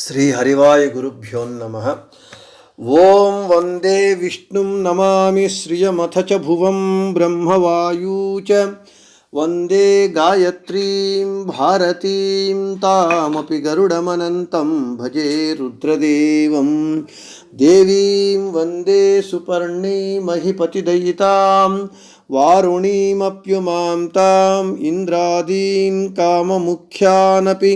ಶ್ರೀ ಹರಿವಾಯ ಗುರುಭ್ಯೋ ನಮಃ. ಓಂ ವಂದೇ ವಿಷ್ಣುಂ ನಮಾಮಿ ಶ್ರಿಯಮಥ ಚ ಭುವಂ ಬ್ರಹ್ಮವಾಯೂ ಚ ವಂದೇ ಗಾಯತ್ರೀಂ ಭಾರತೀಂ ತಾಮಪಿ ಗರುಡಮನಂತಂ ಭಜೆ ರುದ್ರದೇವಂ ದೇವೀಂ ವಂದೇ ಸುಪರ್ಣೀಮಹಿಪತಿದಯಿತಾಂ ವಾರುಣೀಮಪ್ಯುಮಾಂ ತಾಂ ಇಂದ್ರಾದೀನ್ ಕಾಮಮುಖ್ಯಾನಪಿ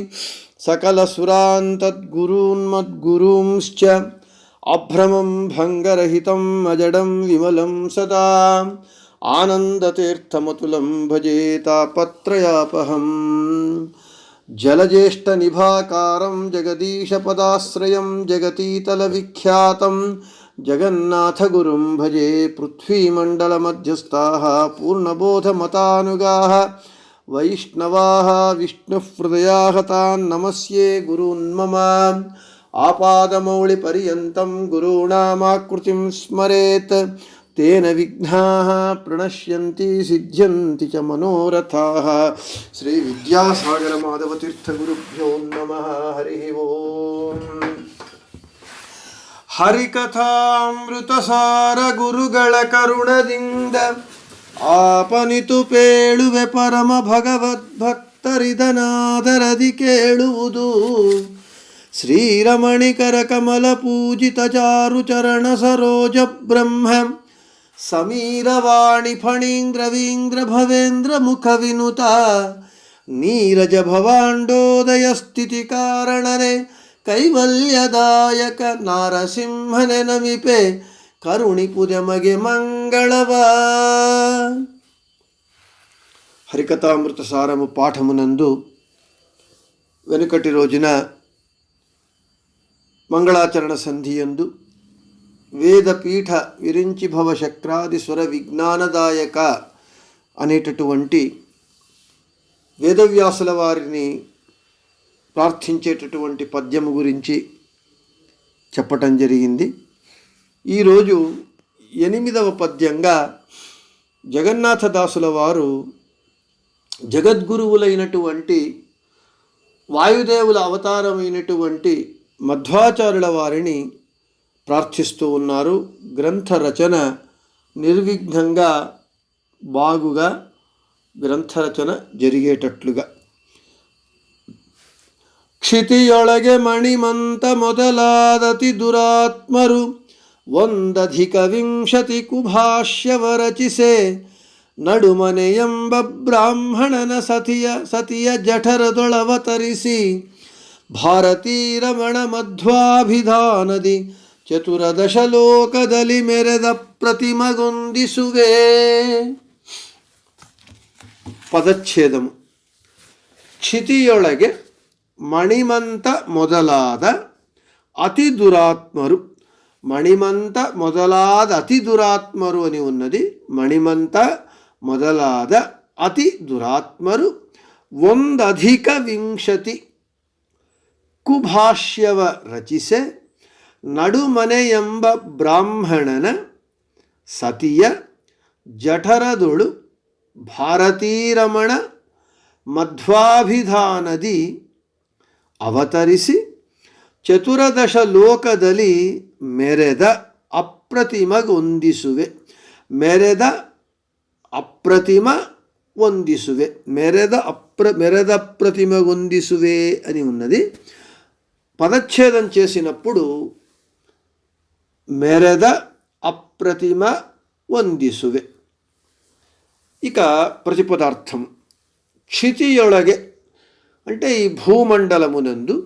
ಸಕಲಸುರಾನ್ ತದ್ಗುರೂನ್ಮದ್ಗುರೂಂಶ್ಚ ಅಭ್ರಮಂ ಭಂಗರಹಿತಂ ಅಜಡಂ ವಿಮಲಂ ಸದಾ ಆನಂದತೀರ್ಥಮತುಲಂ ಭಜೆ ತಾಪತ್ರಯಾಪಹಂ. ಜಲಜ್ಯೇಷ್ಠನಿಭಾಕಾರಂ ಜಗದೀಶಪದಾಶ್ರಯಂ ಜಗತೀತಲವಿಖ್ಯಾತಂ ಜಗನ್ನಾಥಗುರುಂ ಭಜೆ. ಪೃಥ್ವೀಮಂಡಲಮಧ್ಯಸ್ಥಾಃ ಪೂರ್ಣಬೋಧಮತಾನುಗಾಃ ವೈಷ್ಣವಾಃ ವಿಷ್ಣುಹೃದಯಾಃ ತಾನ್ ನಮಸ್ಯೆ ಗುರೂನ್ಮಮ. ಆಪಾದಮೌಳಿಪರ್ಯಂತಂ ಗುರುಣಾಮಾಕೃತಿಂ ಸ್ಮರೇತ್ ತೇನ ವಿಘ್ನಾಃ ಪ್ರಣಶ್ಯಂತಿ ಸಿದ್ಧ್ಯಂತಿ ಚ ಮನೋರಥಾಃ. ಶ್ರೀ ವಿದ್ಯಾಸಾಗರ ಮಾಧವತೀರ್ಥ ಗುರುಭ್ಯೋ ನಮಃ. ಹರಿ ಓಂ. ಹರಿಕಥಾಮೃತಸಾರ ಗುರುಗಳ ಕರುಣದಿಂದ ಆಪನಿತು ಪೇಳುವೆ ಪರಮ ಭಗವದ್ಭಕ್ತರಿದನಾದರದಿ ಕೇಳುವುದು. ಶ್ರೀರಮಣಿಕರ ಕಮಲ ಪೂಜಿತ ಚಾರು ಚರಣ ಸರೋಜ ಬ್ರಹ್ಮ ಸಮೀರವಾಣಿ ಫಣೀಂದ್ರವೀಂದ್ರ ಭವೇಂದ್ರ ಮುಖ ವಿನುತ ನೀರಜ ಭವಾಂಡೋದಯ ಸ್ಥಿತಿ ಕಾರಣನೆ ಕೈವಲ್ಯದಾಯಕ ನಾರಸಿಂಹನೆ ನಮಿಪೆ ಕರುಣಿಪುದೆ ಮಗೆ ಮಂಗಳವ. హరికథామృత సారము పాఠమునందు వెనుకటి రోజున మంగళాచరణ సంధియందు వేదపీఠ విరించి భవ శక్రాది స్వర విజ్ఞానదాయక అనేటటువంటి వేదవ్యాసుల వారిని ప్రార్థించేటటువంటి పద్యము గురించి చెప్పటం జరిగింది. ఈరోజు 8వ పద్యంగా జగన్నాథదాసుల వారు జగద్గురువులైనటువంటి వాయుదేవుల అవతారమైనటువంటి మధ్వాచార్యుల వారిని ప్రార్థిస్తూ ఉన్నారు. గ్రంథ రచన నిర్విఘ్నంగా బాగుగా గ్రంథరచన జరిగేటట్లుగా. ಕ್ಷಿತಿಯೊಳಗೆ ಮಣಿಮಂತ ಮೊದಲಾದತಿ ದುರಾತ್ಮರು 120 ಕುಭಾಷ್ಯವರಚಿಸೆ ನಡುಮನೆಯೆಂಬ ಬ್ರಾಹ್ಮಣನ ಸತಿಯ ಜಠರದೊಳವತರಿಸಿ ಭಾರತೀ ರಮಣ ಮಧ್ವಾಭಿಧಾನದಿ ಚತುರದಶ ಲೋಕದಲ್ಲಿ ಮೆರೆದ ಪ್ರತಿಮಗೊಂದಿಸುವೆ. ಪದಚ್ಛೇದము. ಕ್ಷಿತಿಯೊಳಗೆ ಮಣಿಮಂತ ಮೊದಲಾದ ಅತಿ ದುರಾತ್ಮರು. మణిమంత మొదలాద అతి దురాత్మరు అని ఉన్నది. మణిమంత మొదలాದ ಅತಿ ದುರಾತ್ಮರು 120 ಕುಭಾಷ್ಯವ ರಚಿಸೆ ನಡುಮನೆ ಎಂಬ ಬ್ರಾಹ್ಮಣನ ಸತಿಯ ಜಠರದೊಳು ಭಾರತೀರಮಣ ಮಧ್ವಾಭಿಧಾನದಿ ಅವತರಿಸಿ ಚತುರದಶ ಲೋಕದಲ್ಲಿ ಮೆರೆದ ಅಪ್ರತಿಮಗೊಂದಿಸುವೆ. ಮೆರೆದ ಅಪ್ರತಿಮ ಒಂದಿಸುವೆ. మెరెద ప్రతిమగొందిసువే అని ఉన్నది. పదచ్ఛేదం చేసినప్పుడు మెరెద అప్రతిమ వందిసువే. ఇక ప్రతిపదార్థం. క్షితియొಳಗೆ అంటే ఈ భూమండలమునందు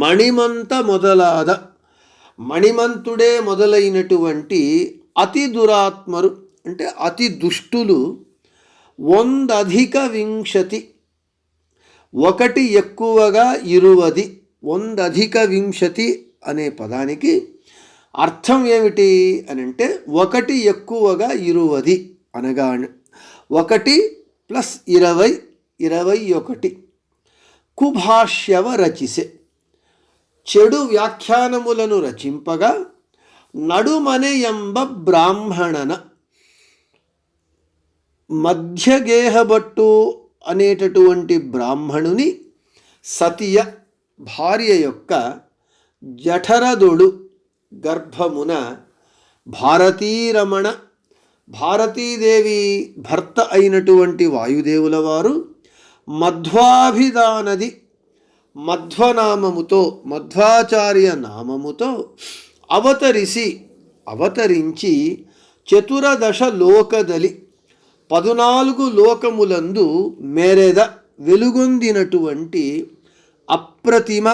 మణిమంత మొదలాద, మణిమంతుడే మొదలైనటువంటి అతి దురాత్మరు అంటే అతి దుష్టులు 120 ఒకటి ఎక్కువగా 20. 120 అనే పదానికి అర్థం ఏమిటి అని అంటే ఒకటి ఎక్కువగా 20 అనగా 1 + 20 21. కుభాష్యవ రచిసే చెడు వ్యాఖ్యానములను రచింపగా నడుమనే ఎంబ బ్రాహ్మణన మధ్యగేహభట్టు అనేటటువంటి బ్రాహ్మణుని సతియ భార్య యొక్క జఠరదొడు గర్భమున భారతీరమణ భారతీదేవి భర్త అయినటువంటి వాయుదేవుల వారు మధ్వాభిధానది మధ్వనామముతో మధ్వాచార్య నామముతో అవతరించి చతురదశ లోకదలి 14 లోకములందు మెరెద వెలుగొందినటువంటి అప్రతిమ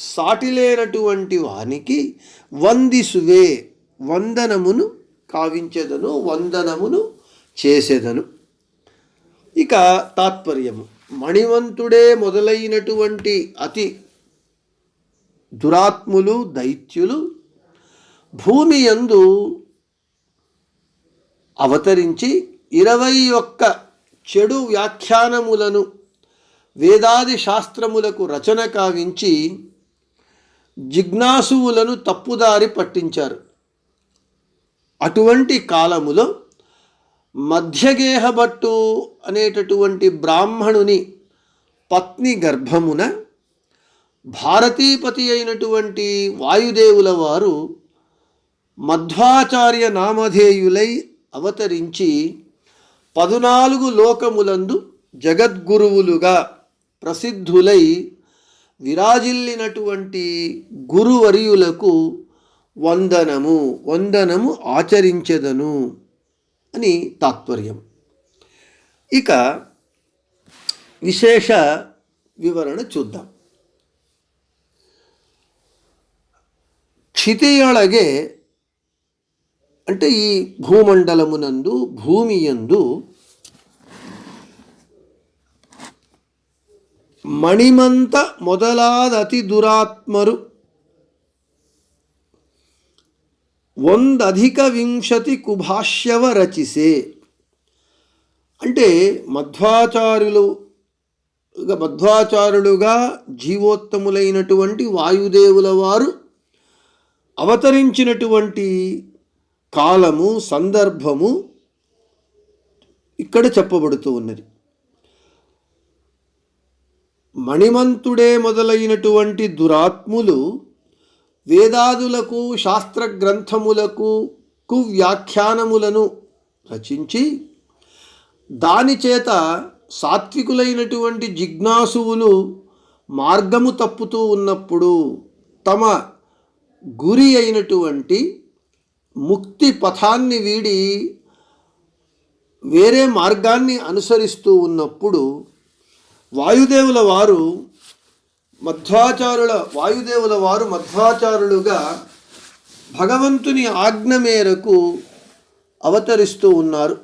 సాటిలేనటువంటి వానికి వందిసువే వందనమును కావించెదను, వందనమును చేసెదను. ఇక తాత్పర్యము, మణివంతుడే మొదలైనటువంటి అతి దురాత్ములు దైత్యులు భూమి యందు అవతరించి 21 చెడు వ్యాఖ్యానములను వేదాది శాస్త్రములకు రచన కావించి జిజ్ఞాసువులను తప్పుదారి పట్టించారు. అటువంటి కాలములో మధ్యగేహభట్టు అనేటటువంటి బ్రాహ్మణుని పత్ని గర్భమున భారతీపతి అయినటువంటి వాయుదేవుల వారు మధ్వాచార్య నామధేయులై అవతరించి 14 లోకములందు జగద్గురువులుగా ప్రసిద్ధులై విరాజిల్లినటువంటి గురువర్యులకు వందనము ఆచరించెదను అని తాత్పర్యం. ఇక విశేష వివరణ చూద్దాం. క్షితియొಳಗೆ అంటే ఈ భూమండలమునందు భూమియందు మణిమంత మొదలాದ అతి దురాత్మరు 120 కుభాష్యవ రచిసే. అంటే మధ్వాచారులుగా జీవోత్తములైనటువంటి వాయుదేవుల వారు అవతరించినటువంటి కాలము సందర్భము ఇక్కడ చెప్పబడుతూ ఉన్నది. మణిమంతుడే మొదలైనటువంటి దురాత్ములు వేదాదులకు శాస్త్ర గ్రంథములకు కువ్యాఖ్యానములను రచించి దాని చేత సాత్వికులైనటువంటి జిజ్ఞాసువులు మార్గము తప్పుతూ ఉన్నప్పుడు తమ గురి అయినటువంటి ముక్తి పథాన్ని వీడి వేరే మార్గాన్ని అనుసరిస్తూ ఉన్నప్పుడు వాయుదేవుల వారు మధ్వాచారులుగా భగవంతుని ఆజ్ఞ మేరకు అవతరిస్తూ ఉన్నారు.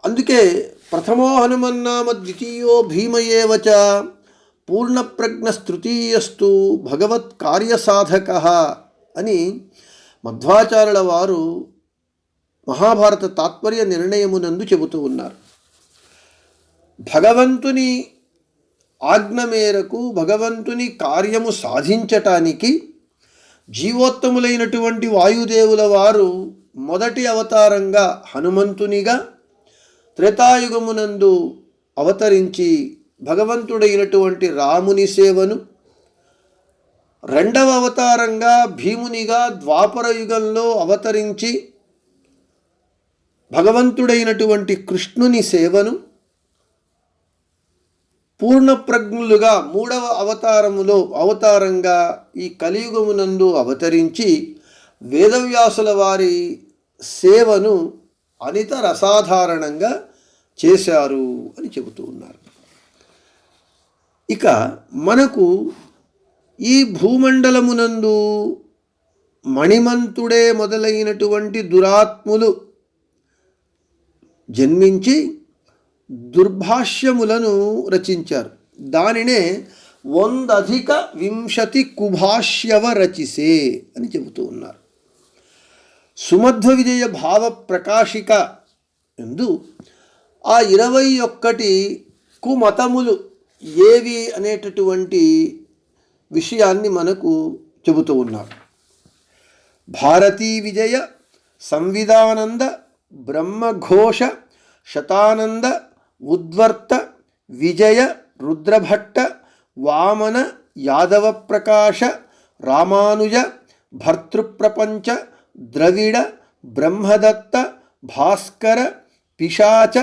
అందుకే ప్రథమో హనుమన్నామ ద్వితీయో భీమయేవచ పూర్ణప్రజ్ఞస్తృతీయస్తు భగవత్ కార్యసాధక అని మధ్వాచార్యుల వారు మహాభారత తాత్పర్య నిర్ణయమునందు చెబుతూ ఉన్నారు. భగవంతుని ఆజ్ఞ మేరకు భగవంతుని కార్యము సాధించటానికి జీవోత్తములైనటువంటి వాయుదేవుల వారు మొదటి అవతారంగా హనుమంతునిగా త్రేతాయుగమునందు అవతరించి భగవంతుడైనటువంటి రాముని సేవను, రెండవ అవతారంగా భీమునిగా ద్వాపర యుగంలో అవతరించి భగవంతుడైనటువంటి కృష్ణుని సేవను, పూర్ణప్రజ్ఞులుగా మూడవ అవతారంగా ఈ కలియుగమునందు అవతరించి వేదవ్యాసుల వారి సేవను అనిత రసాధారణంగా చేశారు అని చెబుతూ ఉన్నారు. ఇక మనకు ఈ భూమండలమునందు మణిమంతుడే మొదలైనటువంటి దురాత్ములు జన్మించి దుర్భాష్యములను రచించారు. దానినే 120 కుభాష్యవ రచిసే అని చెబుతూ ఉన్నారు. సుమధ్వ విజయ భావ ప్రకాశిక ఎందు ఆ 21 కుమతములు ఏవి అనేటటువంటి విషయాన్ని మనకు చెబుతూ ఉన్నారు. భారతీ విజయ సంవిధానంద బ్రహ్మఘోష శతానంద ఉద్వర్త విజయ రుద్రభట్ట వామన యాదవ ప్రకాశ రామానుజ భర్తృప్రపంచ ద్రవిడ బ్రహ్మదత్త భాస్కర పిశాచ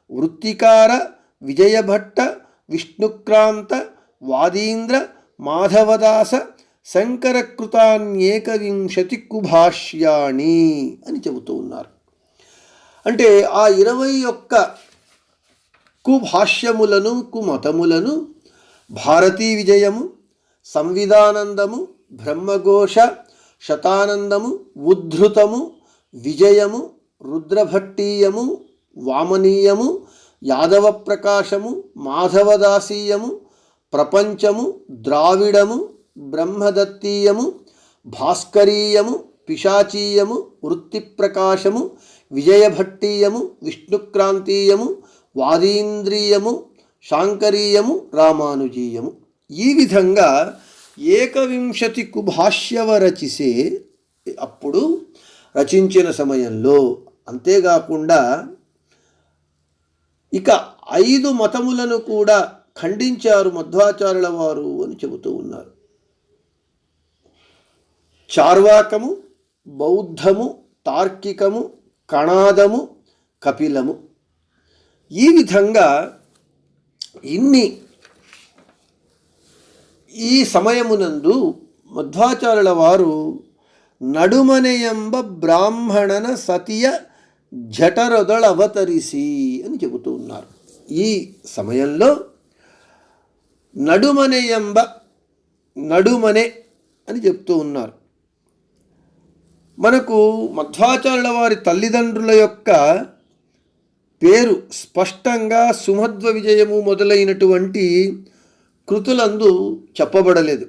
వృత్తికార విజయభట్ట విష్ణుక్రాంత వాదీంద్ర మాధవదాస శంకరకృతాన్యేకవింశతి కుభాష్యాణి అని చెబుతూ ఉన్నారు. అంటే ఆ 21 కుభాష్యములను కుమతములను భారతీ విజయము, సంవిధానందము, బ్రహ్మఘోష, శతానందము, ఉద్ధృతము, విజయము, రుద్రభట్టీయము, వామనీయము, యాదవ ప్రకాశము, మాధవదాసీయము, ప్రపంచము, ద్రావిడము, బ్రహ్మదత్తీయము, భాస్కరీయము, పిశాచీయము, వృత్తిప్రకాశము, విజయభట్టీయము, విష్ణుక్రాంతీయము, వాదీంద్రియము, శాంకరీయము, రామానుజీయము. ఈ విధంగా 21 కుభాష్యవ రచిసే అప్పుడు రచించిన సమయంలో. అంతేకాకుండా ఇక 5 మతములను కూడా ఖండించారు మధ్వాచార్యుల వారు అని చెబుతూ ఉన్నారు. చార్వాకము, బౌద్ధము, తార్కికము, కణాదము, కపిలము. ఈ విధంగా ఈ సమయమునందు మధ్వాచార్యుల వారు నడుమನೆಯೆಂಬ బ్రాహ్మణన సతియ జఠరొదళవతరిసి అని చెబుతూ ఉన్నారు. ఈ సమయంలో నడుమనే అని చెప్తూ ఉన్నారు. మనకు మధ్వాచార్యుల వారి తల్లిదండ్రుల యొక్క పేరు స్పష్టంగా సుమధ్వ విజయము మొదలైనటువంటి కృతులందు చెప్పబడలేదు.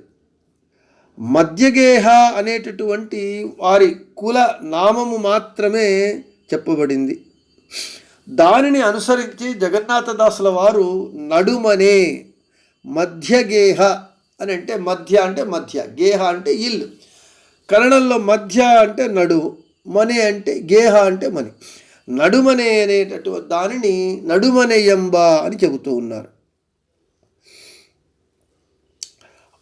మధ్యగేహ అనేటటువంటి వారి కుల నామము మాత్రమే చెప్పబడింది. దానిని అనుసరించి జగన్నాథదాసుల వారు నడుమనే మధ్యగేహ అని అంటే మధ్య అంటే మధ్య, గేహ అంటే ఇల్లు. కన్నడంలో మధ్య అంటే నడుము, మనే అంటే గేహ అంటే మని. నడుమనే అనేటటువంటి దానిని నడుమనెయంబ అని చెబుతూ ఉన్నారు.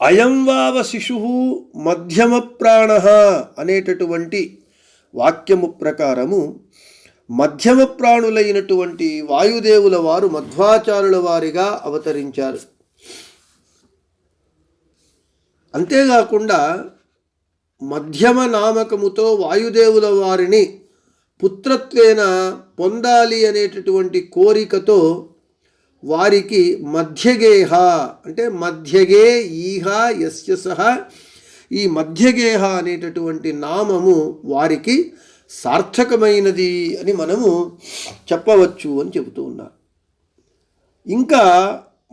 అయం వావ శిశు మధ్యమ ప్రాణ అనేటటువంటి వాక్యము ప్రకారము మధ్యమ ప్రాణులైనటువంటి వాయుదేవుల వారు మధ్వాచార్యుల వారిగా అవతరించారు. అంతేకాకుండా మధ్యమ నామకముతో వాయుదేవుల వారిని పుత్రత్వేన పొందాలి అనేటటువంటి కోరికతో వారికి మధ్యగేహ అంటే మధ్యగే ఈహ యస్య సహ, ఈ మధ్యగేహ అనేటటువంటి నామము వారికి సార్థకమైనది అని మనము చెప్పవచ్చు అని చెబుతూ ఉన్నారు. ఇంకా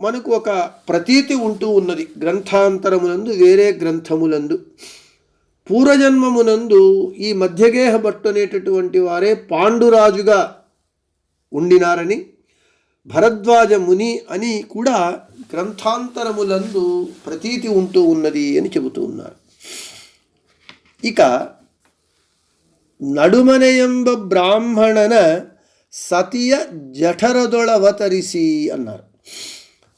మనకు ఒక ప్రతీతి ఉంటూ ఉన్నది గ్రంథాంతరమునందు, వేరే గ్రంథములందు. పూర్వజన్మమునందు ఈ మధ్యగేహ భట్టు అనేటటువంటి వారే పాండురాజుగా ఉండినారని, భరద్వాజ ముని అని కూడా గ్రంథాంతరములందు ప్రతీతి ఉంటూ ఉన్నది అని చెబుతూ ఉన్నారు. ఇక నడుమನೆಯೆಂಬ బ్రాహ్మణన సతియ జఠరదొళవతరిసి అన్నారు.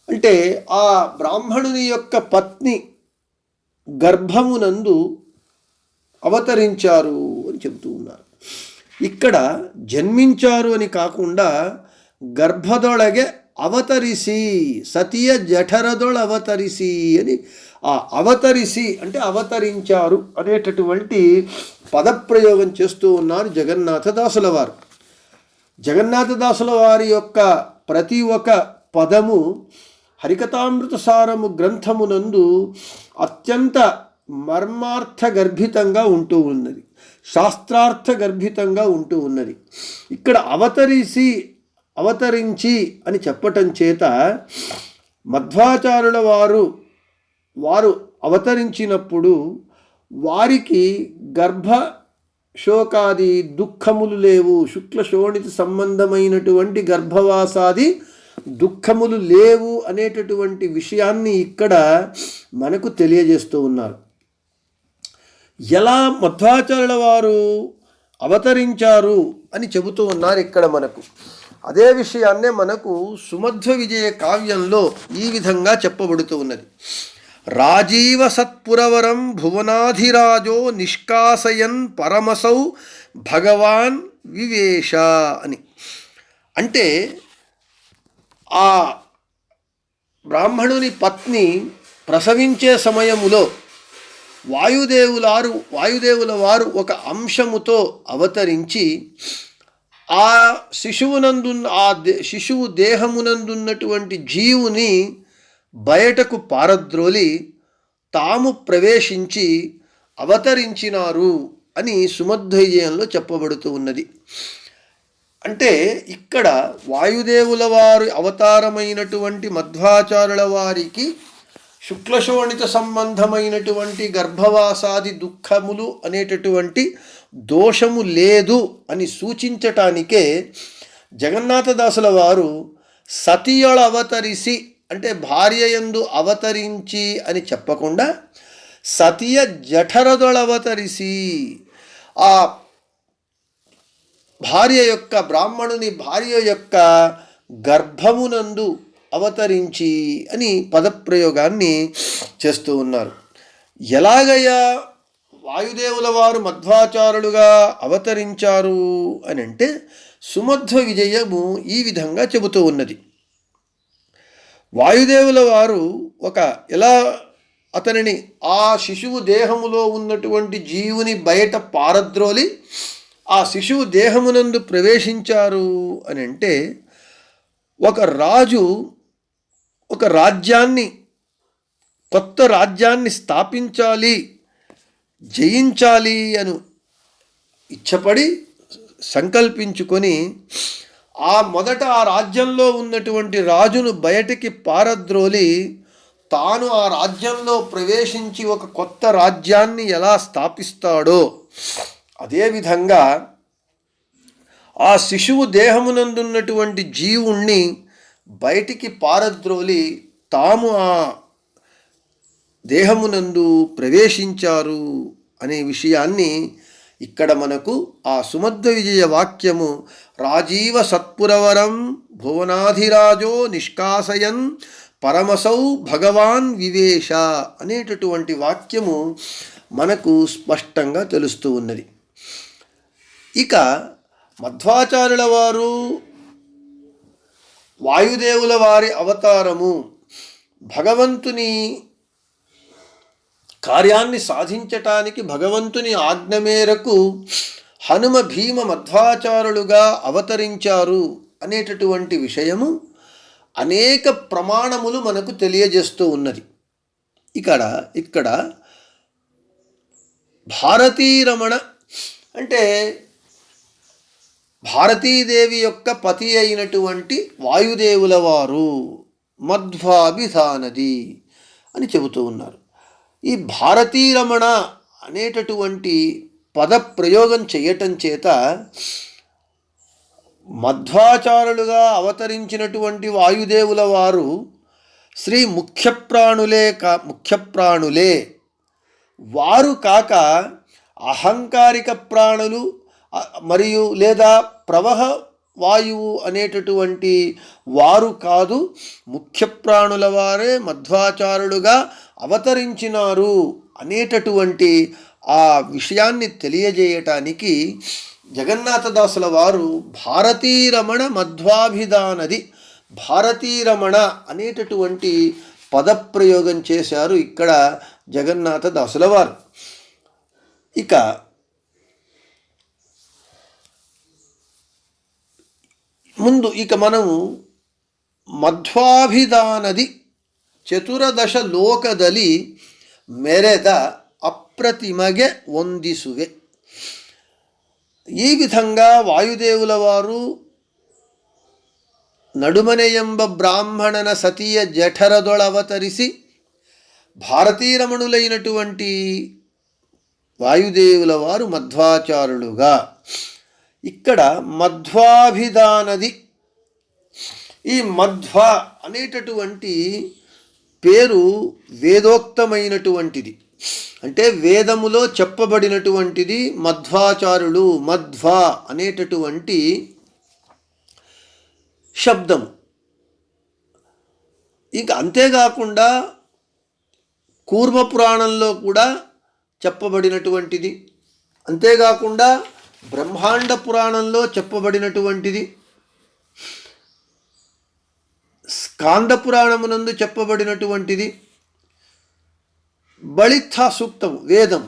అంటే ఆ బ్రాహ్మణుని యొక్క పత్ని గర్భమునందు అవతరించారు అని చెబుతూ ఉన్నారు. ఇక్కడ జన్మించారు అని కాకుండా గర్భదొళగే అవతరిసి, సతియ జఠరదొళ అవతరిసి అని, ఆ అవతరిసి అంటే అవతరించారు అనేటటువంటి పదప్రయోగం చేస్తూ ఉన్నారు జగన్నాథదాసుల వారు. జగన్నాథదాసుల వారి యొక్క ప్రతి ఒక్క పదము హరికథామృత సారము గ్రంథమునందు అత్యంత మర్మార్థ గర్భితంగా ఉంటూ ఉన్నది, శాస్త్రార్థ గర్భితంగా ఉంటూ ఉన్నది. ఇక్కడ అవతరించి అని చెప్పటం చేత మధ్వాచార్యుల వారు అవతరించినప్పుడు వారికి శోకాది దుఃఖములు లేవు, శుక్ల శోణిత సంబంధమైనటువంటి గర్భవాసాది దుఃఖములు లేవు అనేటటువంటి విషయాన్ని ఇక్కడ మనకు తెలియజేస్తూ ఉన్నారు. ఎలా మధ్వాచార్యుల వారు అవతరించారు అని చెబుతూ ఉన్నారు ఇక్కడ మనకు. అదే విషయాన్నే మనకు సుమధ్వ విజయ కావ్యంలో ఈ విధంగా చెప్పబడుతూ ఉన్నది. రాజీవ సత్పురవరం భువనాధిరాజో నిష్కాసయన్ పరమసౌ భగవాన్ వివేశ అని. అంటే ఆ బ్రాహ్మణుని పత్ని ప్రసవించే సమయములో వాయుదేవుల వారు ఒక అంశముతో అవతరించి ఆ శిశువు దేహమునందున్నటువంటి జీవుని బయటకు పారద్రోలి తాము ప్రవేశించి అవతరించినారు అని సుమధ్వవిజయంలో చెప్పబడుతూ ఉన్నది. అంటే ఇక్కడ వాయుదేవుల వారు అవతారమైనటువంటి మధ్వాచారుల వారికి శుక్లశోణిత సంబంధమైనటువంటి గర్భవాసాది దుఃఖములు అనేటటువంటి దోషము లేదు అని సూచించటానికే జగన్నాథదాసుల వారు సతియొళ అవతరిసి అంటే భార్య యందు అవతరించి అని చెప్పకుండా సతియ జఠరదొళవతరిసి ఆ బ్రాహ్మణుని భార్య యొక్క గర్భమునందు అవతరించి అని పదప్రయోగాన్ని చేస్తూ ఉన్నారు. ఎలాగయ్యా వాయుదేవుల వారు మధ్వాచారులుగా అవతరించారు అని అంటే సుమధ్వ విజయము ఈ విధంగా చెబుతూ ఉన్నది. వాయుదేవుల వారు ఎలా అతనిని ఆ శిశువు దేహములో ఉన్నటువంటి జీవుని బయట పారద్రోలి ఆ శిశువు దేహమునందు ప్రవేశించారు అని అంటే ఒక రాజు కొత్త రాజ్యాన్ని స్థాపించాలి, జయించాలి అని ఇచ్చపడి సంకల్పించుకొని మొదట ఆ రాజ్యంలో ఉన్నటువంటి రాజును బయటికి పారద్రోలి తాను ఆ రాజ్యంలో ప్రవేశించి ఒక కొత్త రాజ్యాన్ని ఎలా స్థాపిస్తాడో అదేవిధంగా ఆ శిశువు దేహమునందున్నటువంటి జీవుణ్ణి బయటికి పారద్రోలి తాము ఆ దేహమునందు ప్రవేశించారు అనే విషయాన్ని ఇక్కడ మనకు ఆ సుమధ్వ విజయ వాక్యము రాజీవ సత్పురవరం భువనాధిరాజో నిష్కాసయన్ పరమసౌ భగవాన్ వివేశ అనేటటువంటి వాక్యము మనకు స్పష్టంగా తెలుస్తూ ఉన్నది. ఇక మధ్వాచార్యుల వారు వాయుదేవుల వారి అవతారము భగవంతుని కార్యాన్ని సాధించటానికి భగవంతుని ఆజ్ఞ మేరకు హనుమ భీమ మధ్వాచారులుగా అవతరించారు అనేటటువంటి విషయము అనేక ప్రమాణములు మనకు తెలియజేస్తూ ఉన్నది. ఇక్కడ భారతీరమణ అంటే భారతీదేవి యొక్క పతి అయినటువంటి వాయుదేవుల వారు మధ్వాభిధానది అని చెబుతూ ఉన్నారు. ఈ భారతీరమణ అనేటటువంటి పద ప్రయోగం చేయటం చేత మధ్వాచారులుగా అవతరించినటువంటి వాయుదేవుల వారు శ్రీ ముఖ్యప్రాణులే వారు కాక అహంకారిక ప్రాణులు మరియు లేదా ప్రవహ వాయువు అనేటటువంటి వారు కాదు, ముఖ్య ప్రాణుల వారే మధ్వాచారులుగా అవతరించినారు అనేటటువంటి ఆ విషయాన్ని తెలియజేయటానికి జగన్నాథదాసుల వారు భారతీరమణ మధ్వాభిధానది భారతీరమణ అనేటటువంటి పదప్రయోగం చేశారు ఇక్కడ జగన్నాథదాసుల వారు. ఇక మనము ಮಧ್ವಾಭಿಧಾನದಿ ಚತುರದಶ ಲೋಕದಲ್ಲಿ ಮೆರೆದ ಅಪ್ರತಿಮಗೆ ವಂದಿಸುವೆ. ಈ ವಿಧಂగా ವಾಯುದೇವುಲ ವಾರು ನಡುಮನೆ ಎಂಬ ಬ್ರಾಹ್ಮಣನ ಸತಿಯ ಜಠರದೊಳವತರಿಸಿ భారతీరమణులైనటువంటి వాయుదేవుల వారు మధ్వాచారులుగా ఇక్కడ మధ్వాభిధానది ఈ మధ్వ అనేటటువంటి పేరు వేదోక్తమైనటువంటిది, అంటే వేదములో చెప్పబడినటువంటిది. మధ్వాచారులు మధ్వ అనేటటువంటి శబ్దము. ఇంకా అంతేకాకుండా కూర్మ పురాణంలో కూడా చెప్పబడినటువంటిది, అంతేకాకుండా బ్రహ్మాండ పురాణంలో చెప్పబడినటువంటిది, స్కాంద పురాణమునందు చెప్పబడినటువంటిది, బళిత్థా సూక్తము వేదం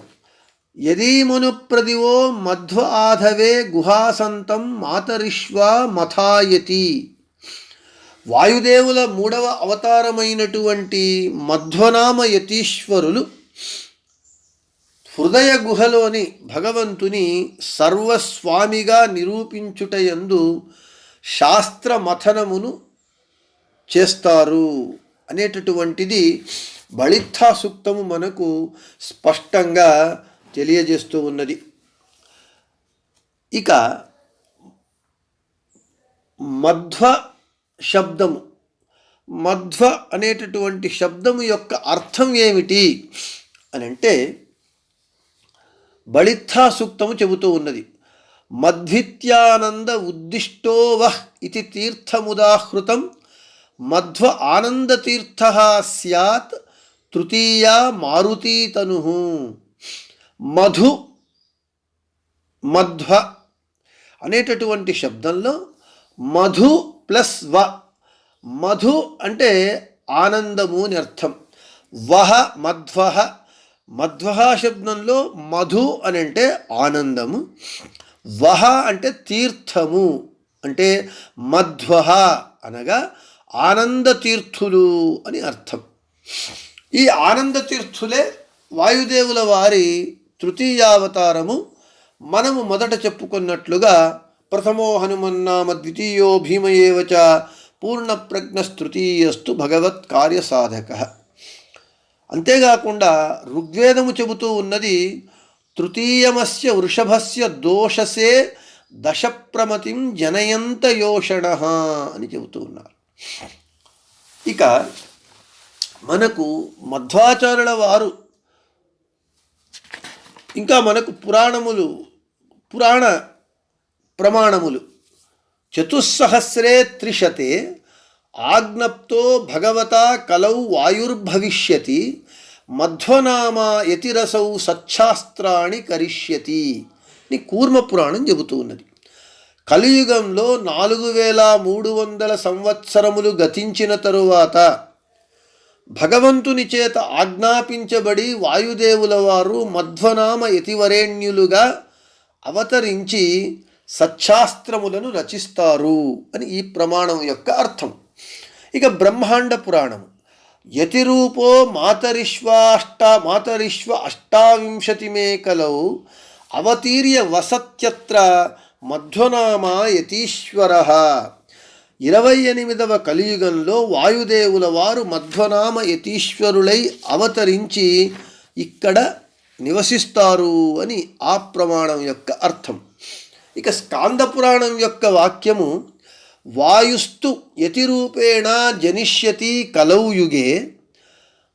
యదీమును ప్రదివో మధ్వ ఆధవే గుహాసంతం మాతరిష్వా మథాయతి. వాయుదేవుల 3వ అవతారమైనటువంటి మధ్వనామ యతీశ్వరులు హృదయ గుహలోని భగవంతుని సర్వస్వామిగా నిరూపించుటయందు శాస్త్ర మథనమును చేస్తారు అనేటటువంటిది బళిత్థా సూక్తము మనకు స్పష్టంగా తెలియజేస్తూ ఉన్నది. ఇక మధ్వ శబ్దము, మధ్వ అనేటటువంటి శబ్దము యొక్క అర్థం ఏమిటి అని అంటే బళిత్థా సూక్తము చెబుతూ ఉన్నది. మధ్విత్యానంద ఉద్దిష్టో వహ్ ఇది తీర్థముదాహృతం మధ్వ ఆనందతీర్థ స్యాత్ తృతీయా మారుతీతను. మధు మధ్వ అనేటటువంటి శబ్దంలో మధు ప్లస్ వ, మధు అంటే ఆనందము అని అర్థం. వహ మధ్వ, మధ్వ శబ్దంలో మధు అని అంటే ఆనందము, వహ అంటే తీర్థము, అంటే మధ్వ అనగా ఆనంద తీర్థులు అని అర్థం. ఈ ఆనంద తీర్థులే వాయుదేవుల వారి తృతీయావతారము. మనము మొదట చెప్పుకున్నట్లుగా ప్రథమో హనుమన్నామ ద్వితీయో భీమయేవచ పూర్ణప్రజ్ఞస్తృతీయస్తు భగవత్ కార్యసాధక. అంతేకాకుండా ఋగ్వేదము చెబుతూ ఉన్నది తృతీయమస్య వృషభస్య దోషసే దశప్రమతిం జనయంత యోషణ అని చెబుతూ ఉన్నారు. ఇక మనకు మధ్వాచార్యుల వారు ఇంకా మనకు పురాణ ప్రమాణములు చతుస్సహస్రే త్రిశతే ఆజ్ఞప్తో భగవతా కలౌ వాయుర్భవిష్యతి మధ్వనామా యతిరసౌ సచ్ఛాస్త్రాణి కరిష్యతి అని కూర్మ పురాణం చెబుతూ ఉన్నది. కలియుగంలో 4300 సంవత్సరములు గతించిన తరువాత భగవంతుని చేత ఆజ్ఞాపించబడి వాయుదేవుల వారు మధ్వనామ యతివరేణ్యులుగా అవతరించి సచ్ఛాస్త్రములను రచిస్తారు అని ఈ ప్రమాణం యొక్క అర్థం. ఇక బ్రహ్మాండ పురాణం యతిరూపో మాతరిష్వ అష్టావింశతిమే కలౌ అవతీర్య వసత్యత్ర మధ్వనామా యతీశ్వర. 28వ కలియుగంలో వాయుదేవుల వారు మధ్వనామ యతీశ్వరులై అవతరించి ఇక్కడ నివసిస్తారు అని ఆ ప్రమాణం యొక్క అర్థం. ఇక స్కాంద పురాణం యొక్క వాక్యము వాయుస్తు యతిరూపేణ జనిష్యతి కలౌ యుగే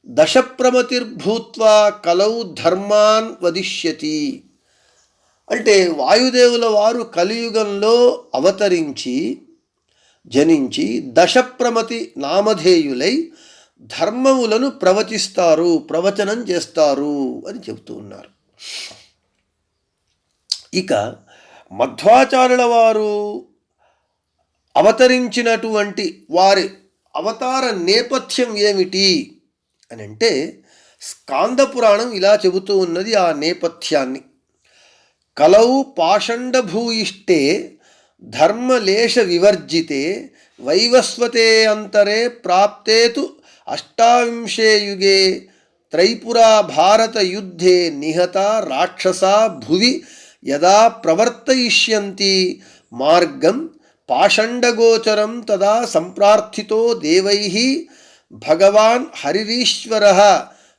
దశప్రమతిర్భూత్వా కలౌ ధర్మాన్ వదిష్యతి. అంటే వాయుదేవుల వారు కలియుగంలో అవతరించి జనించి దశప్రమతి నామధేయులై ధర్మములను ప్రవచనం చేస్తారు అని చెబుతూ ఉన్నారు. ఇక మధ్వాచార్యుల వారు అవతరించినటువంటి వారి అవతార నేపథ్యం ఏమిటి అని అంటే స్కాంద పురాణం ఇలా చెబుతూ ఉన్నది ఆ నేపథ్యాన్ని. కలౌ పాషండభూయిష్టే ధర్మలేశ వివర్జితే వైవస్వతే అంతరే ప్రాప్తేతు అష్టావింశే యుగే త్రైపురా భారత యుద్ధే నిహత రాక్షసా భువి యదా ప్రవర్తయిష్యంతి మార్గం పాషండగోచరం తదా సంప్రార్థితో దేవైః భగవాన్ హరిరీశ్వరః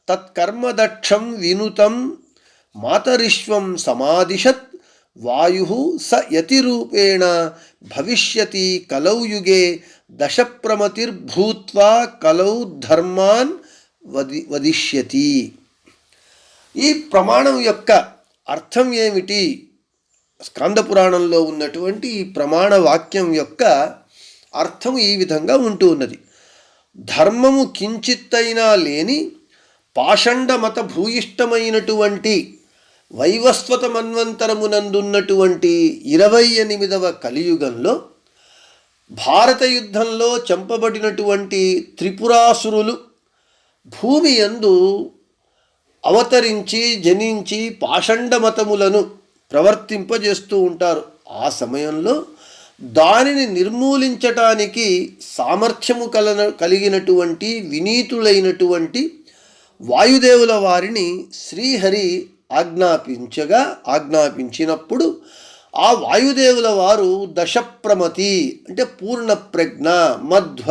తత్కర్మదక్షం వినుతం మాతరిష్వం సమాదిశత్ వాయుః స యతిరూపేణ భవిష్యతి కలౌ యుగే దశప్రమతిర్భూత్వా కలౌ ధర్మాన్ వదిష్యతి. ఈ ప్రమాణం యొక్క అర్థం ఏమిటి? స్కంద పురాణంలో ఉన్నటువంటి ఈ ప్రమాణ వాక్యం యొక్క అర్థం ఈ విధంగా ఉంటూ ఉన్నది. ధర్మము కించిత్తైనా లేని పాషండ మత భూయిష్టమైనటువంటి వైవస్వత మన్వంతరమునందున్నటువంటి 28వ కలియుగంలో భారత యుద్ధంలో చంపబడినటువంటి త్రిపురాసురులు భూమి యందు అవతరించి జనించి పాషండ మతములను ప్రవర్తింపజేస్తూ ఉంటారు. ఆ సమయంలో దానిని నిర్మూలించటానికి సామర్థ్యము కలిగినటువంటి వినీతులైనటువంటి వాయుదేవుల వారిని శ్రీహరి ఆజ్ఞాపించినప్పుడు ఆ వాయుదేవుల వారు దశప్రమతి అంటే పూర్ణ ప్రజ్ఞ, మధ్వ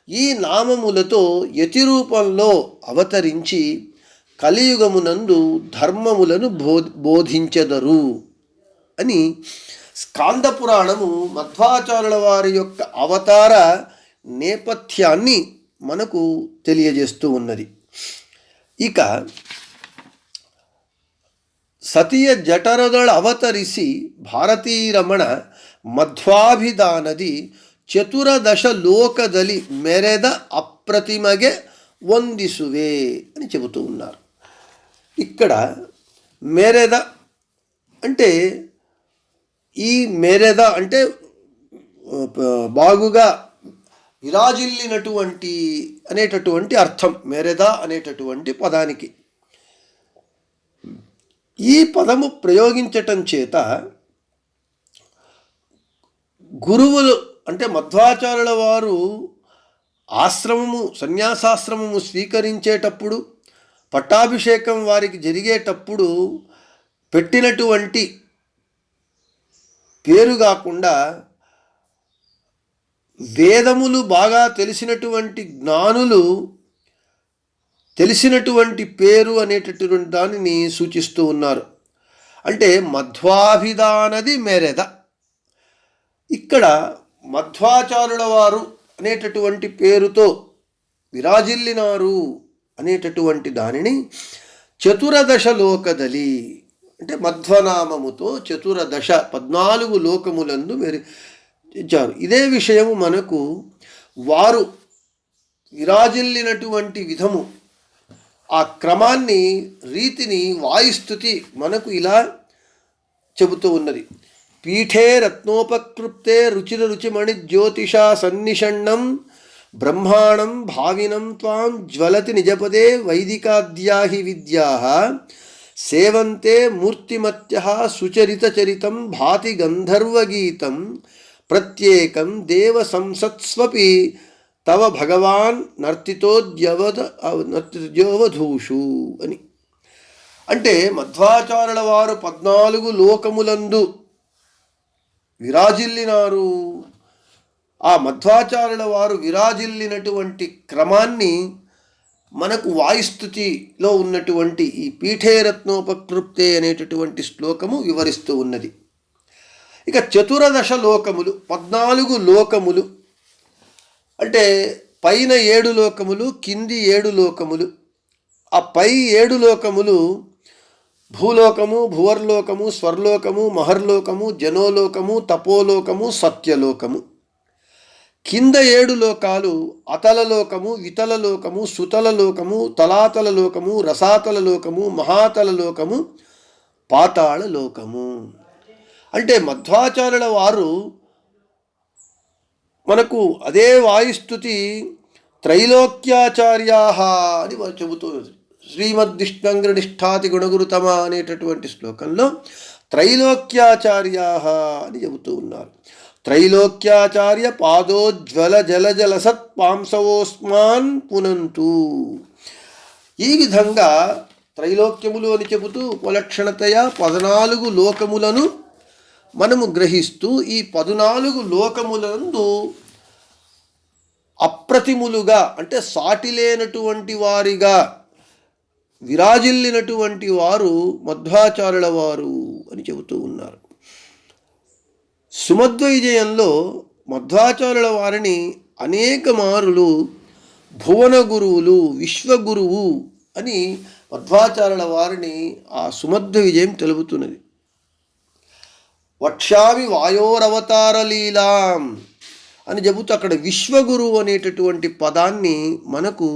ఈ నామములతో యతి రూపంలో అవతరించి కలియుగమునందు ధర్మములను బోధించెదరు అని స్కాంద పురాణము మధ్వాచార్యుల వారి యొక్క అవతార నేపథ్యాన్ని మనకు తెలియజేస్తూ ఉన్నది. ఇక ಸತಿಯ ಜಠರದೊಳ ಅವತರಿಸಿ ಭಾರತೀರಮಣ ಮಧ್ವಾಭಿಧಾನದಿ ಚತುರದಶ ಲೋಕದಲ್ಲಿ ಮೆರೆದ అప్రతిమగే వందిసువే అని చెబుతూ ఉన్నారు. ఇక్కడ మెరెద అంటే ఈ మెరెద అంటే బాగుగా విరాజిల్లినటువంటి అనేటటువంటి అర్థం మెరెద అనేటటువంటి పదానికి. ఈ పదము ప్రయోగించటం చేత గురువులు అంటే మధ్వాచార్యుల వారు సన్యాసాశ్రమము స్వీకరించేటప్పుడు పట్టాభిషేకం వారికి జరిగేటప్పుడు పెట్టినటువంటి పేరు కాకుండా వేదములు బాగా తెలిసినటువంటి జ్ఞానులు తెలిసినటువంటి పేరు అనేటటువంటి దానిని సూచిస్తూ ఉన్నారు. అంటే మధ్వాభిధానది మెరెద. ఇక్కడ మధ్వాచార్యుల వారు అనేటటువంటి పేరుతో విరాజిల్లినారు అనేటటువంటి దానిని చతురదశ లోకదలి అంటే మధ్వనామముతో 14 లోకములందు ఇచ్చారు. ఇదే విషయము మనకు వారు విరాజిల్లినటువంటి విధము ఆ క్రమాన్ని రీతిని వాయుస్థుతి మనకు ఇలా చెబుతూ ఉన్నది. పీఠే రత్నోపకృప్తే రుచిర రుచిమణి జ్యోతిషా సన్నిషణ్ణం బ్రహ్మాణం భావినం త్వాం జ్వలతి నిజపదే వైదికాద్యాహి విద్యాః సేవంతే మూర్తిమత్యః సుచరితచరితం భాతి గంధర్వగీతం ప్రత్యేకం దేవ సంసత్స్వపి తవ భగవాన్ నర్తితోద్యవధూషు అని. అంటే మధ్వాచార్యుల వారు 14 లోకములందు విరాజిల్లినారు. ఆ మధ్వాచార్యుల వారు విరాజిల్లినటువంటి క్రమాన్ని మనకు వాయుస్థుతిలో ఉన్నటువంటి ఈ పీఠే రత్నోపకృప్తే అనేటటువంటి శ్లోకము వివరిస్తూ ఉన్నది. ఇక 14 లోకములు 14 లోకములు అంటే పైన 7 లోకములు కింది 7 లోకములు. ఆ పై 7 లోకములు భూలోకము, భువర్లోకము, స్వర్లోకము, మహర్లోకము, జనోలోకము, తపోలోకము, సత్యలోకము. కింద 7 లోకాలు అతలలోకము, వితలలోకము, సుతలలోకము, తలాతలలోకము, రసాతలలోకము, మహాతలలోకము, పాతాళలోకము. అంటే మధ్వాచార్యుల వారు మనకు అదే వాయుస్థుతి త్రైలోక్యాచార్యాః అని చెబుతున్నది. శ్రీమద్విష్ణంగ్రనిష్ఠాతి గుణగురుతమ అనేటటువంటి శ్లోకంలో త్రైలోక్యాచార్యాః అని చెబుతూ ఉన్నారు. త్రైలోక్యాచార్య పాదోజ్వల జలజల సత్పాంసవోస్మాన్ పునంతు. ఈ విధంగా త్రైలోక్యములు అని చెబుతూ ఉపలక్షణతయా 14 లోకములను మనము గ్రహిస్తూ ఈ 14 లోకములందు అప్రతిములుగా అంటే సాటి లేనటువంటి వారిగా విరాజిల్లినటువంటి వారు మధ్వాచార్యుల వారు అని చెబుతూ ఉన్నారు. సుమధ్వవిజయంలో మధ్వాచార్యుల వారిని అనేక మారులు భువన గురువులు, విశ్వగురువు అని మధ్వాచార్యుల వారిని ఆ సుమధ్వవిజయం తెలుపుతున్నది. వక్ష్యామి వాయోరవతార లీలాం అని చెబుతూ అక్కడ విశ్వగురువు అనేటటువంటి పదాన్ని మనకు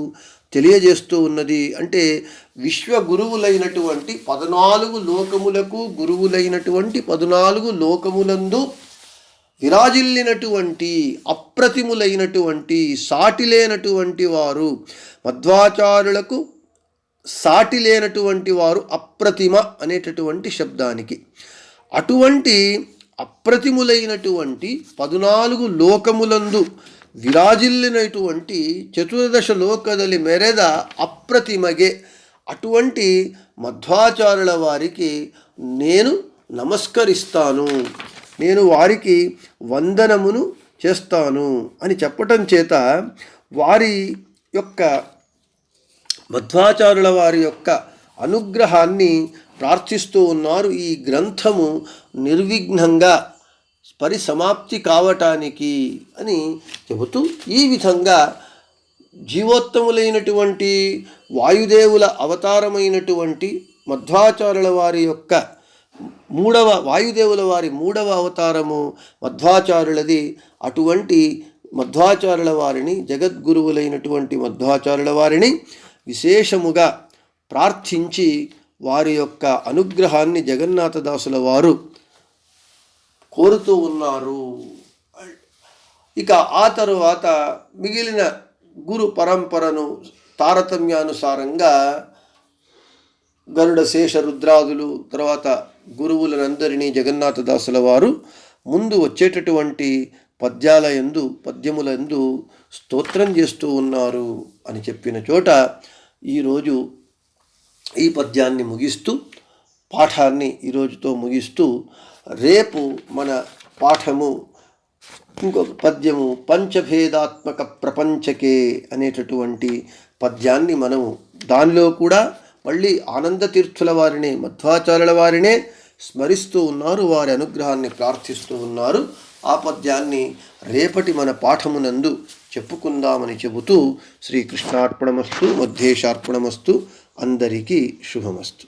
తెలియజేస్తూ ఉన్నది. అంటే విశ్వగురువులైనటువంటి 14 లోకములకు గురువులైనటువంటి 14 లోకములందు విరాజిల్లినటువంటి అప్రతిములైనటువంటి సాటి లేనటువంటి వారు, మధ్వాచార్యులకు సాటి లేనటువంటి వారు అప్రతిమ అనేటటువంటి శబ్దానికి. అటువంటి అప్రతిములైనటువంటి 14 లోకములందు విరాజిల్లినటువంటి చతుర్దశ లోకದಲ್ಲಿ ಮೆರೆದ అప్రతిమగే అటువంటి మధ్వాచార్యుల వారికి నేను నమస్కరిస్తాను, నేను వారికి వందనమును చేస్తాను అని చెప్పటం చేత వారి యొక్క మధ్వాచార్యుల వారి యొక్క అనుగ్రహాన్ని ప్రార్థిస్తూ ఉన్నారు. ఈ గ్రంథము నిర్విఘ్నంగా పరిసమాప్తి కావటానికి అని చెబుతూ ఈ విధంగా జీవోత్తములైనటువంటి వాయుదేవుల అవతారమైనటువంటి మధ్వాచార్యుల వారి యొక్క వాయుదేవుల వారి 3వ అవతారము మధ్వాచార్యులది. అటువంటి మధ్వాచార్యుల వారిని, జగద్గురువులైనటువంటి మధ్వాచార్యుల వారిని విశేషముగా ప్రార్థించి వారి యొక్క అనుగ్రహాన్ని జగన్నాథదాసుల వారు కోరుతూ ఉన్నారు. ఇక ఆ తరువాత మిగిలిన గురు పరంపరను తారతమ్యానుసారంగా గరుడ శేష రుద్రాదులు తర్వాత గురువులనందరినీ జగన్నాథదాసుల వారు ముందు వచ్చేటటువంటి పద్యములందు స్తోత్రం చేస్తూ ఉన్నారు అని చెప్పిన చోట ఈరోజు ఈ పద్యాన్ని ముగిస్తూ పాఠాన్ని ఈరోజుతో ముగిస్తూ రేపు మన పాఠము ఇంకొక పద్యము పంచభేదాత్మక ప్రపంచకే అనేటటువంటి పద్యాన్ని మనము దానిలో కూడా మళ్ళీ ఆనందతీర్థుల వారినే మధ్వాచార్యుల వారినే స్మరిస్తూ ఉన్నారు, వారి అనుగ్రహాన్ని ప్రార్థిస్తూ ఉన్నారు. ఆ పద్యాన్ని రేపటి మన పాఠమునందు చెప్పుకుందామని చెబుతూ శ్రీకృష్ణార్పణమస్తు, మధ్యేశార్పణమస్తు, అందరికీ శుభమస్తు.